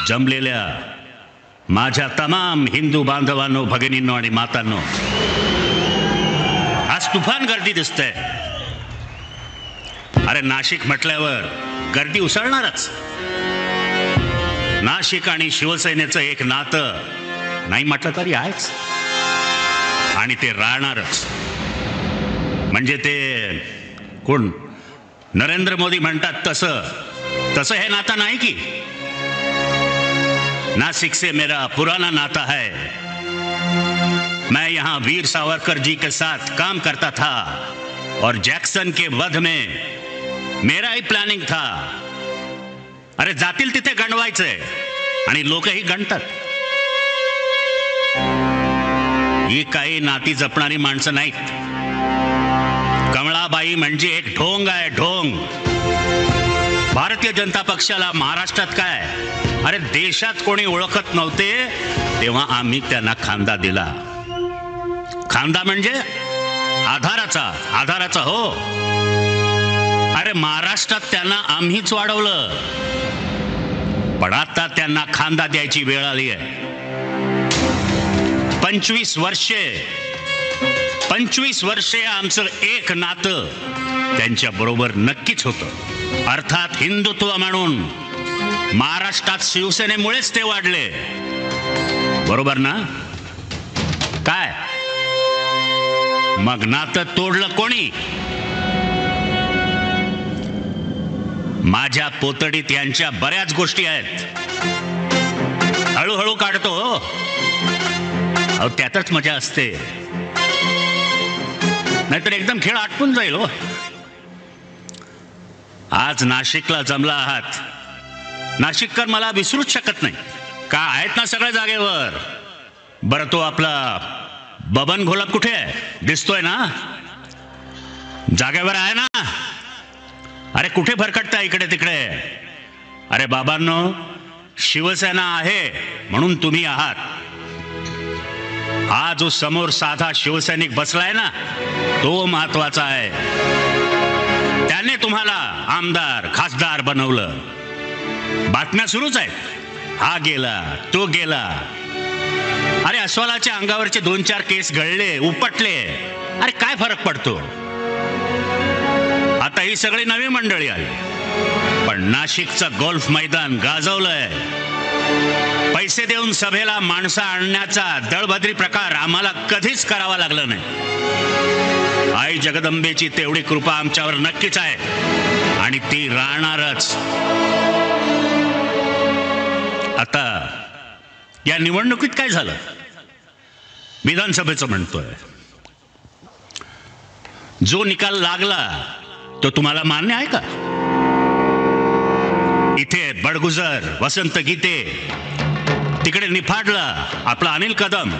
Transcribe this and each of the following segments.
जमलेल्या माझ्या तमाम हिंदू बांधवांनो, भगिनींनो आणि मातांनो, आज तुफान गर्दी दिसते. अरे नाशिक म्हटल्यावर गर्दी उसळणारच. नाशिक आणि शिवसेनेचं एक नातं नाही म्हटलं तरी आहेच आणि ते राहणारच. म्हणजे ते कोण नरेंद्र मोदी म्हणतात तसं हे नातं नाही की. नासिक से मेरा पुराना नाता है. मैं यहाँ वीर सावरकर जी के साथ काम करता था और जैक्सन के वध में मेरा ही प्लॅनिंग था. अरे जातील तिथे गणवायचंय आणि लोकही गणतात. ही काही नाती जपणारी माणसं नाहीत. कमळाबाई म्हणजे एक ढोंग आहे, ढोंग. भारतीय जनता पक्षाला महाराष्ट्रात काय, अरे देशात कोणी ओळखत नव्हते तेव्हा आम्ही त्यांना खांदा दिला. खांदा म्हणजे आधाराचा हो. अरे महाराष्ट्रात त्यांना आम्हीच वाढवलं, पण आता त्यांना खांदा द्यायची वेळ आली आहे. 25 वर्षे आमचं एक नातं त्यांच्या बरोबर नक्कीच होतं. अर्थात हिंदुत्व म्हणून महाराष्ट्रात शिवसेनेमुळेच ते वाढले. बरोबर ना? काय मग नातं तोडलं कोणी? माझ्या पोतडीत यांच्या बऱ्याच गोष्टी आहेत. हळूहळू काढतो. अहो त्यातच मजा असते, नाहीतर एकदम खेळ आटपून जाईल हो. आज नाशिकला जमला आहात. नाशिककर मला विसरूच शकत नाही. का आहेत ना सगळ्या जागेवर. बरं तो आपला बबन घोलप कुठे आहे? दिसतोय ना? जागेवर आहे ना? अरे कुठे भरकटताय इकडे तिकडे? अरे बाबांनो, शिवसेना आहे म्हणून तुम्ही आहात. हा जो समोर साधा शिवसैनिक बसलाय ना, तो महत्वाचा आहे. त्याने तुम्हाला आमदार खासदार बनवलं. बातम्या सुरूच आहेत, हा गेला तो गेला. अरे अस्वलाच्या अंगावरचे 2-4 केस गळले उपटले, अरे काय फरक पडतो? आता ही सगळी नवी मंडळी आली, पण नाशिकचं गोल्फ मैदान गाजवलंय. पैसे देऊन सभेला माणसं आणण्याचा दळभद्री प्रकार आम्हाला कधीच करावा लागला नाही. आई जगदंबेची तेवढी कृपा आमच्यावर नक्कीच आहे आणि ती राहणारच. आता या निवडणुकीत काय झालं? विधानसभेचं म्हणतोय. जो निकाल लागला तो तुम्हाला मान्य आहे का? इथे बडगुजर, वसंत गीते, तिकडे निफाडला आपला अनिल कदम,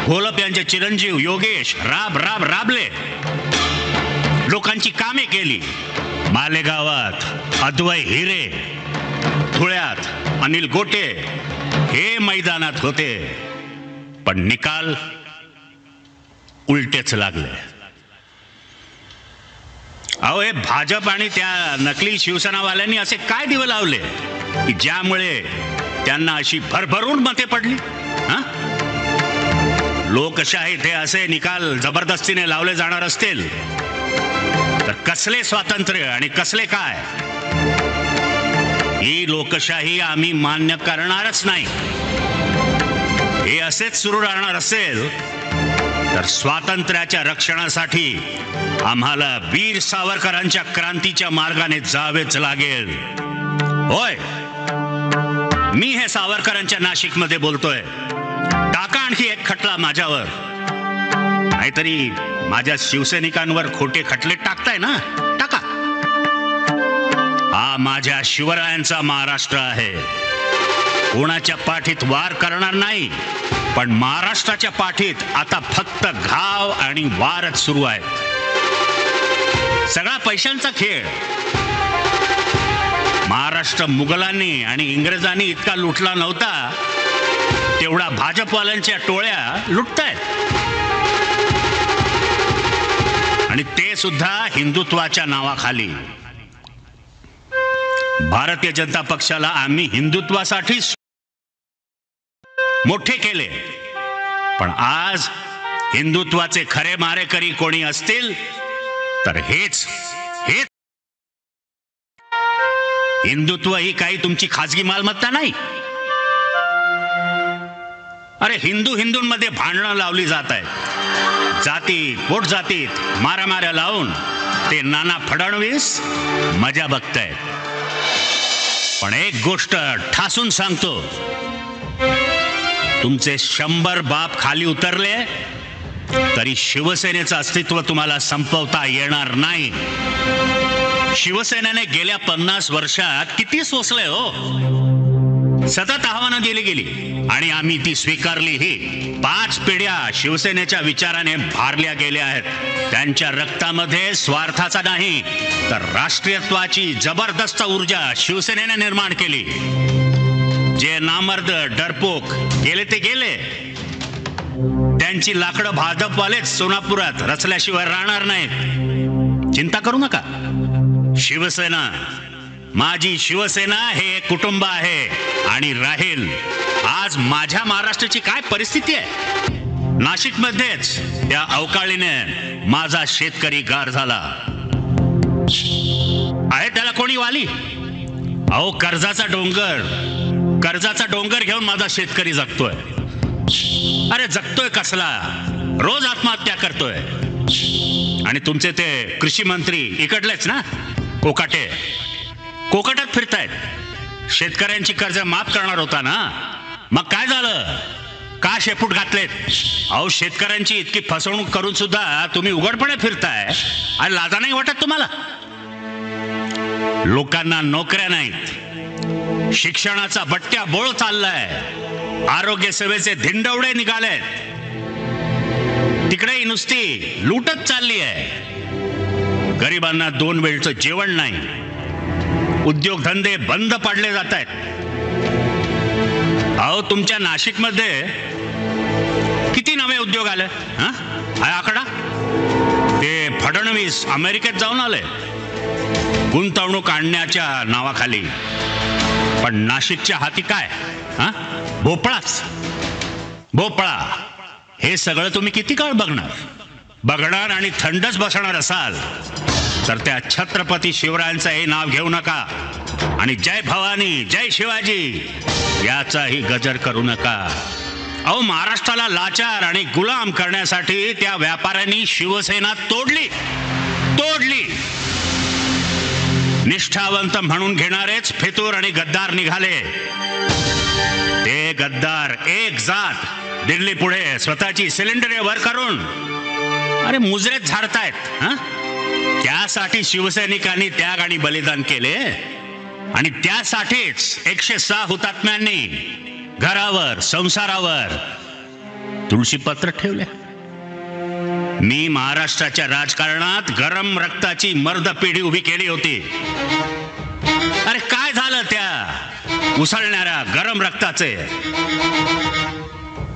घोलप यांचे चिरंजीव योगेश राबले. लोकांची कामे केली. मालेगावात अद्वै हिरे, धुळ्यात अनिल गोटे हे मैदानात होते, पण निकाल उलटेच लागले. अहो हे भाजप आणि त्या नकली शिवसेनावाल्यांनी असे काय दिवे लावले की ज्यामुळे त्यांना अशी भरभरून मते पडली? लोकशाहीत हे असे निकाल जबरदस्तीने लावले जाणार असतील तर कसले स्वातंत्र्य आणि कसले काय? ही लोकशाही आम्ही मान्य करणारच नाही. हे असेच सुरू राहणार असेल तर स्वातंत्र्याच्या रक्षणासाठी आम्हाला वीर सावरकरांच्या क्रांतीच्या मार्गाने जावेच लागेल. होय, मी हे सावरकरांच्या नाशिकमध्ये बोलतोय. टाका आणखी एक खटला माझ्यावर. नाहीतरी माझ्या शिवसैनिकांवर खोटे खटले टाकताय ना, टाका. हा माझ्या शिवरायांचा महाराष्ट्र आहे. कोणाच्या पाठीत वार करणार नाही, पण महाराष्ट्राच्या पाठीत आता फक्त घाव आणि वारच सुरू आहे. सगळा पैशांचा खेळ. महाराष्ट्र मुघलांनी आणि इंग्रजांनी इतका लुटला नव्हता तेवढा भाजपवाल्यांच्या टोळ्या लुटतायत, आणि ते सुद्धा हिंदुत्वाच्या नावाखाली. भारतीय जनता पक्षाला आम्ही हिंदुत्वासाठी मोठे केले, पण आज हिंदुत्वाचे खरे मारेकरी कोणी असतील तर हेच हिंदुत्व ही काही तुमची खाजगी मालमत्ता नाही. अरे हिंदूंमध्ये भांडणं लावली जात आहेत, जाती पोट जातीत मारामाऱ्या लावून ते नाना फडणवीस मजा बघतायत. पण एक गोष्ट ठासून सांगतो, तुमचे 100 बाप खाली उतरले तरी शिवसेनेचं अस्तित्व तुम्हाला संपवता येणार नाही. शिवसेनेने गेल्या 50 वर्षात किती सोसले हो. सतत आव्हानं दिली गेली आणि आम्ही ती स्वीकारलीही. 5 पिढ्या शिवसेनेच्या विचाराने भारल्या गेल्या आहेत. त्यांच्या रक्तामध्ये स्वार्थाचा नाही तर राष्ट्रीयत्वाची जबरदस्त ऊर्जा शिवसेनेने निर्माण केली. जे नामर्द डरपोक गेले ते गेले, त्यांची लाकडं भाजपवालेच सोलापुरात रचल्याशिवाय राहणार नाहीत. चिंता करू नका. शिवसेना, माझी शिवसेना हे एक कुटुंब आहे आणि राहील. आज माझ्या महाराष्ट्राची काय परिस्थिती आहे. नाशिकमध्येच त्या अवकाळीने माझा शेतकरी गार झाला आहे. त्याला कोणी वाली? अहो कर्जाचा डोंगर घेऊन माझा शेतकरी जगतोय. अरे जगतोय कसला, रोज आत्महत्या करतोय. आणि तुमचे ते कृषी मंत्री इकडलेच ना, कोकाटात फिरतायत. शेतकऱ्यांची कर्ज माफ करणार होता ना, मग काय झालं? का शेपूट घातलेत? अहो शेतकऱ्यांची इतकी फसवणूक करून सुद्धा तुम्ही उघडपणे फिरताय आणि लाजा नाही वाटत तुम्हाला? लोकांना नोकऱ्या नाहीत, शिक्षणाचा बट्ट्या बोळ चाललाय, आरोग्य सेवेचे धिंडवडे निघालेत, तिकडे नुसती लूटच चालली आहे. गरिबांना 2 वेळचं जेवण नाही, उद्योगधंदे बंद पाडले जात आहेत. अहो तुमच्या नाशिकमध्ये किती नवे उद्योग आले? हा आकडा? ते फडणवीस अमेरिकेत जाऊन आले गुंतवणूक आणण्याच्या नावाखाली, पण नाशिकच्या हाती काय? भोपळा. हे सगळं तुम्ही किती काळ बघणार आणि थंडच बसणार असाल तर त्या छत्रपती शिवरायांचं हे नाव घेऊ नका आणि जय भवानी जय शिवाजी याचाही गजर करू नका. अहो महाराष्ट्राला लाचार आणि गुलाम करण्यासाठी त्या व्यापाऱ्यांनी शिवसेना तोडली. निष्ठावंत म्हणून घेणारेच फितूर आणि गद्दार निघाले. ते गद्दार एक जात दिल्ली पुढे स्वतःची सिलेंडर वर करून अरे मुजरेत झाडतायत. त्यासाठी शिवसैनिकांनी त्याग आणि बलिदान केले आणि त्यासाठीच 106 हुतात्म्यांनी घरावर संसारावर तुळशीपत्र ठेवले. मी महाराष्ट्राच्या राजकारणात गरम रक्ताची मर्द पिढी उभी केली होती. अरे काय झालं त्या उसळणाऱ्या गरम रक्ताचे?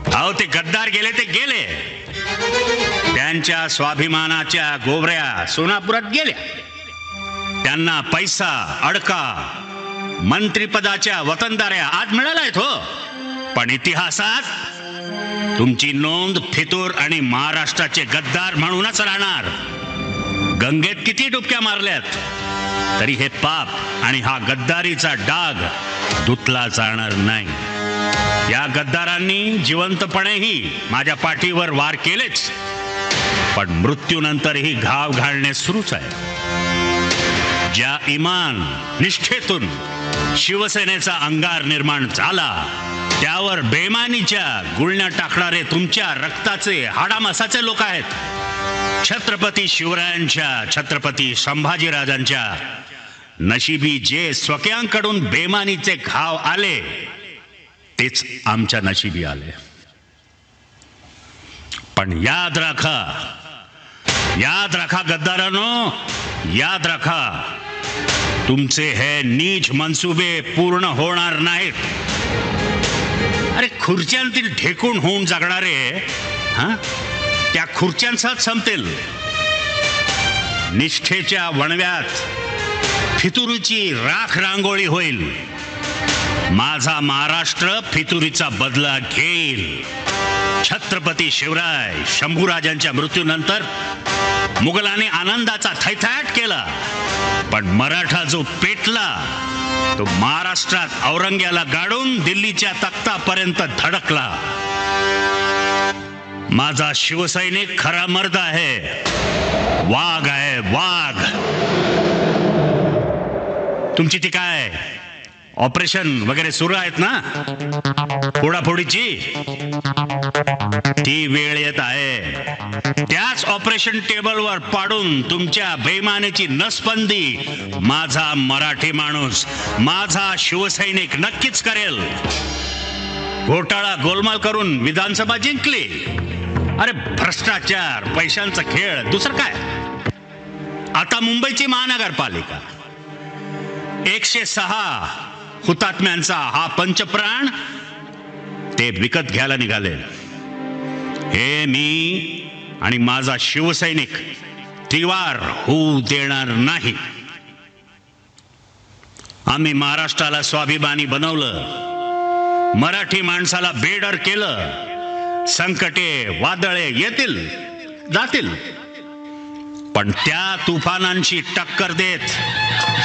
अहो ते गद्दार गेले ते गेले, त्यांच्या स्वाभिमानाच्या गोवऱ्या सोलापुरात गेल्या. त्यांना पैसा, अडका, मंत्रिपदाच्या वतनदाऱ्या आज मिळाल्यात हो, पण इतिहासात तुमची नोंद फितूर आणि महाराष्ट्राचे गद्दार म्हणूनच राहणार. गंगेत किती डुबक्या मारल्यात तरी हे पाप आणि हा गद्दारीचा डाग धुतला जाणार नाही. या गद्दारांनी जिवंतपणेही माझ्या पाठीवर वार केलेच, पण मृत्यूनंतरही घाव घालणे सुरूच आहे. ज्या इमान निष्ठेतून शिवसेनेचा अंगार निर्माण झाला त्यावर बेमानीच्या गुळण्या टाकणारे तुमच्या रक्ताचे हाडामासाचे लोक आहेत. छत्रपती शिवरायांच्या, छत्रपती संभाजीराजांच्या नशिबी जे स्वकीयांकडून बेमानीचे घाव आले तेच आमच्या नशिबी आले. पण याद राखा गद्दारांनो, याद राखा, तुमचे हे नीच मनसुबे पूर्ण होणार नाहीत. अरे खुर्च्यांतील ढेकून होऊन जगणारे त्या खुर्च्यांचाच संपतील. निष्ठेच्या वणव्यात फितुरीची राख रांगोळी होईल. माझा महाराष्ट्र फितुरीचा बदला घेईल. छत्रपती शिवराय शंभूराजांच्या मृत्यूनंतर मुघलांनी आनंदाचा थैथाट केला, पण मराठा जो पेटला तो महाराष्ट्रात औरंग्याला गाडून दिल्लीच्या तख्तापर्यंत धडकला. माझा शिवसैनिक खरा मर्द आहे, वाघ आहे वाघ. तुमची ती काय ऑपरेशन वगैरे सुरू आहेत ना फोडाफोडीची, ती वेळ येत आहे. त्याच ऑपरेशन टेबलवर पाडून तुमच्या बेईमानीची नसबंदी माझा मराठी माणूस, माझा शिवसैनिक नक्कीच करेल. घोटाळा गोलमाल करून विधानसभा जिंकली. अरे भ्रष्टाचार, पैशांचा खेळ, दुसरं काय. आता मुंबईची महानगरपालिका 106 हुतात्म्यांचा हा पंचप्राण ते विकत घ्यायला निघाले. हे मी आणि माझा शिवसैनिक त्रिवार होऊ देणार नाही. आम्ही महाराष्ट्राला स्वाभिमानी बनवलं, मराठी माणसाला बेडर केलं. संकटे वादळे येतील जातील, पण त्या तुफानांशी टक्कर देत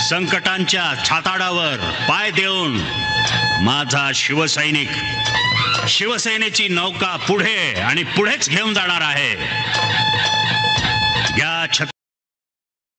संकटांच्या छाताडावर पाय देऊन माझा शिवसैनिक शिवसेनेची नौका पुढे आणि पुढेच घेऊन जाणार आहे. या